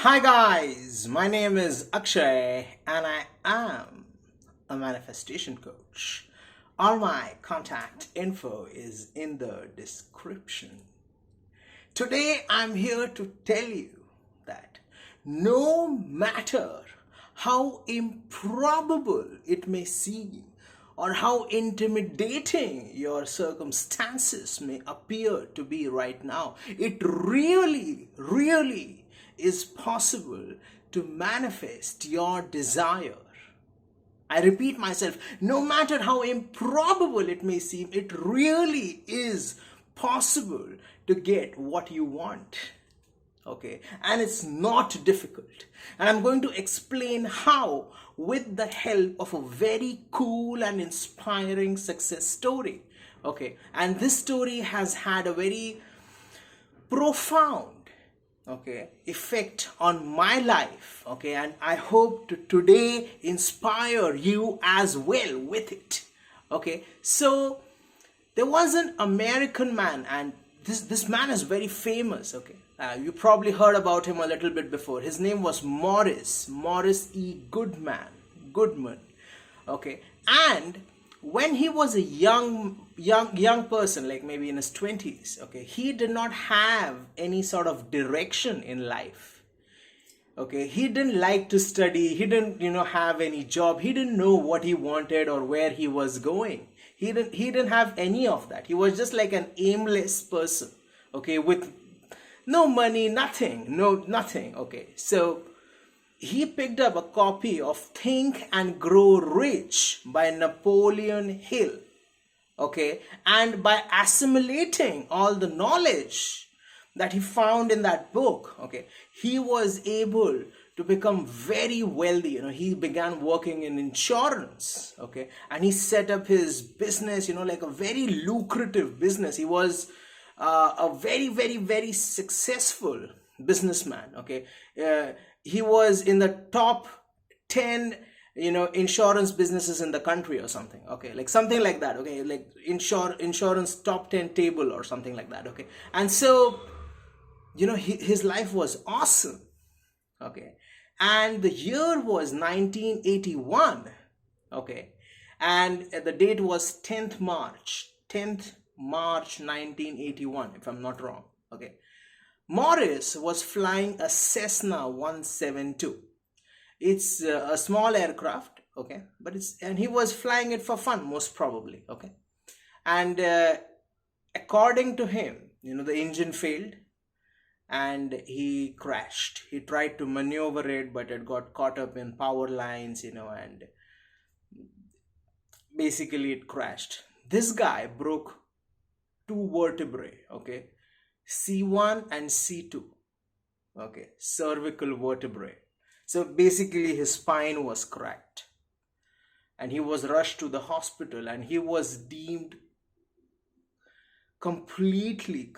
Hi guys, my name is Akshay and I am a manifestation coach. All my contact info is in the description. Today I'm here to tell you that no matter how improbable it may seem or how intimidating your circumstances may appear to be right now, it really is possible to manifest your desire. I repeat myself, no matter how improbable it may seem, it really is possible to get what you want. Okay, and it's not difficult. And I'm going to explain how with the help of a very cool and inspiring success story. Okay, and this story has had a very profound effect on my life. Okay, and I hope to today inspire you as well with it. Okay, so there was an American man, and this man is very famous. Okay, you probably heard about him a little bit before. His name was Morris E. Goodman. Okay, and when he was a young person, like maybe in his 20s, okay, he did not have any sort of direction in life. Okay, he didn't like to study, he didn't have any job, he didn't know what he wanted or where he was going. He didn't have any of that. He was just like an aimless person, okay, with no money, nothing. Okay, so he picked up a copy of Think and Grow Rich by Napoleon Hill. Okay, and by assimilating all the knowledge that he found in that book, okay, he was able to become very wealthy. He began working in insurance. Okay, and he set up his business, like a very lucrative business. He was a very successful businessman. Okay, he was in the top 10 insurance businesses in the country or something. Okay, like something like that. Okay, like insurance top 10 table or something like that. Okay, and so his life was awesome. Okay, and the year was 1981. Okay, and the date was 10th March 1981, if I'm not wrong. Okay, Morris was flying a Cessna 172. It's a small aircraft, okay, and he was flying it for fun, most probably. Okay, and according to him, the engine failed and he crashed. He tried to maneuver it, but it got caught up in power lines, and basically it crashed. This guy broke two vertebrae. Okay, C1 and C2. Okay, cervical vertebrae. So basically his spine was cracked and he was rushed to the hospital and he was deemed completely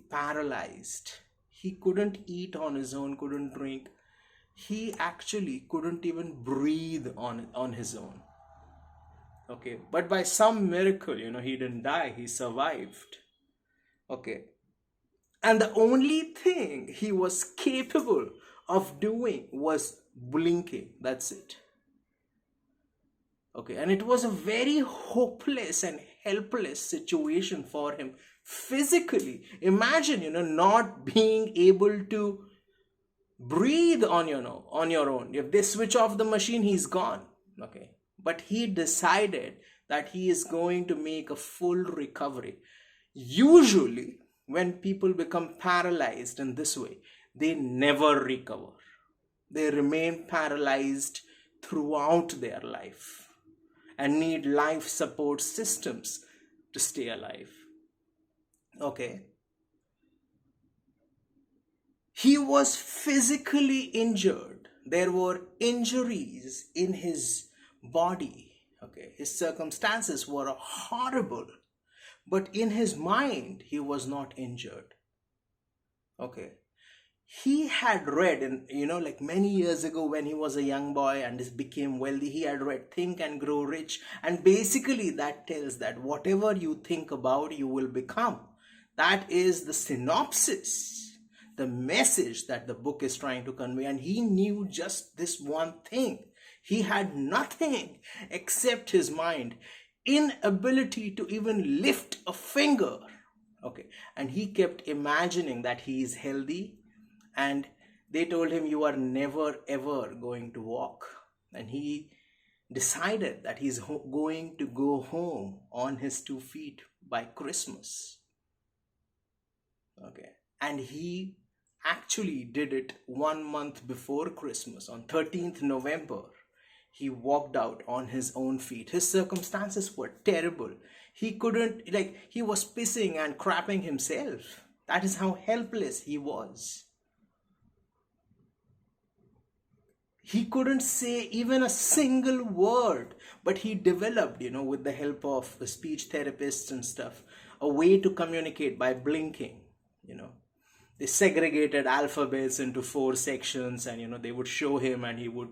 paralyzed. He couldn't eat on his own, couldn't drink. He actually couldn't even breathe on his own. Okay, but by some miracle, he didn't die, he survived. Okay, and the only thing he was capable of doing was blinking. That's it. Okay, and it was a very hopeless and helpless situation for him physically. Imagine, not being able to breathe on your own. If they switch off the machine, he's gone. Okay, but he decided that he is going to make a full recovery. Usually when people become paralyzed in this way, they never recover. They remain paralyzed throughout their life and need life support systems to stay alive. Okay, he was physically injured. There were injuries in his body. Okay, his circumstances were horrible, but in his mind he was not injured. Okay, he had read, and like many years ago when he was a young boy and became wealthy, he had read Think and Grow Rich, and basically that tells that whatever you think about, you will become. That is the synopsis, the message that the book is trying to convey, and he knew just this one thing. He had nothing except his mind, inability to even lift a finger. Okay, and he kept imagining that he is healthy, and they told him, you are never ever going to walk. And he decided that he's going to go home on his 2 feet by Christmas. Okay, and he actually did it 1 month before Christmas. On 13th November, he walked out on his own feet. His circumstances were terrible. He couldn't, he was pissing and crapping himself. That is how helpless he was. He couldn't say even a single word, but he developed, with the help of speech therapists and stuff, a way to communicate by blinking. They segregated alphabets into 4 sections, and they would show him, and he would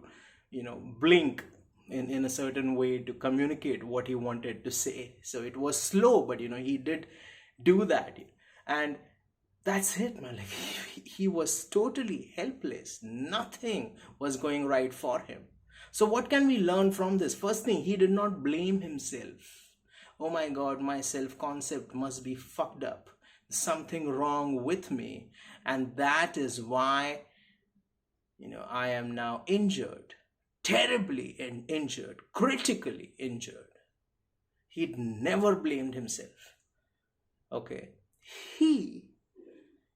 blink in a certain way to communicate what he wanted to say. So it was slow, but he did do that. And that's it, man. He was totally helpless. Nothing was going right for him. So what can we learn from this? First thing, he did not blame himself. Oh my God, my self-concept must be fucked up. Something wrong with me. And that is why, I am now injured. Terribly injured. Critically injured. He'd never blamed himself. Okay. He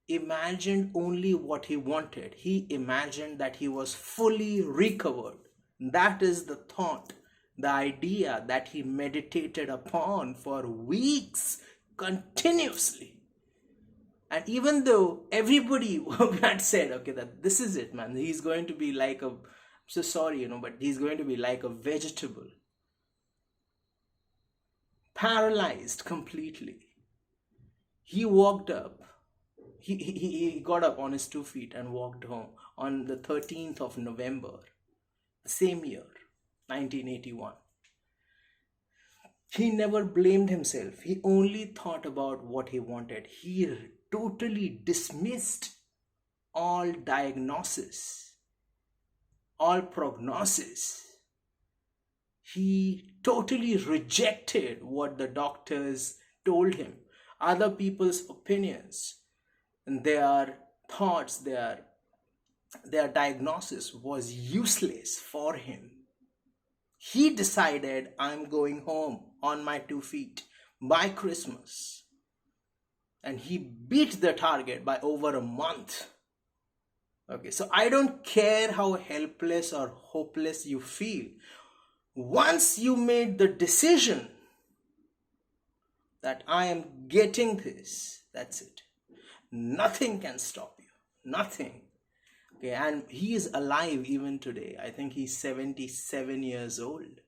imagined only what he wanted. He imagined that he was fully recovered. That is the thought, the idea that he meditated upon for weeks continuously. And even though everybody had said, okay, that this is it, man, he's going to be like I'm so sorry, but he's going to be like a vegetable. Paralyzed completely. He walked up. He got up on his 2 feet and walked home on the 13th of November, the same year, 1981. He never blamed himself. He only thought about what he wanted. He totally dismissed all diagnosis, all prognosis. He totally rejected what the doctors told him, other people's opinions, and their thoughts, their diagnosis was useless for him. He decided, I'm going home on my 2 feet by Christmas. And he beat the target by over a month. Okay, so I don't care how helpless or hopeless you feel. Once you made the decision that I am getting this, that's it. Nothing can stop you. Nothing. Okay, and he is alive even today. I think he's 77 years old.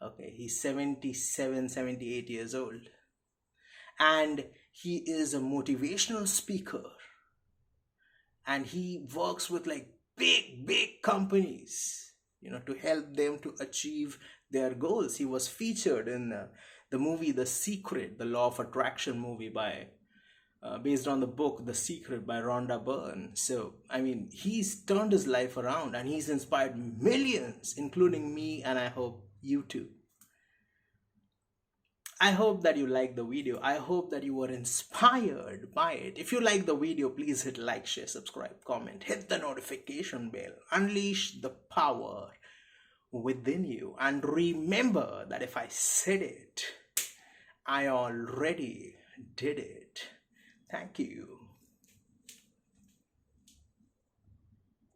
Okay, he's 77, 78 years old. And he is a motivational speaker. And he works with big companies, to help them to achieve their goals. He was featured in the movie The Secret, the Law of Attraction movie based on the book The Secret by Rhonda Byrne. So, he's turned his life around and he's inspired millions, including me, and I hope you too. I hope that you liked the video. I hope that you were inspired by it. If you like the video, please hit like, share, subscribe, comment, hit the notification bell. Unleash the power within you. And remember that if I said it, I already did it. Thank you.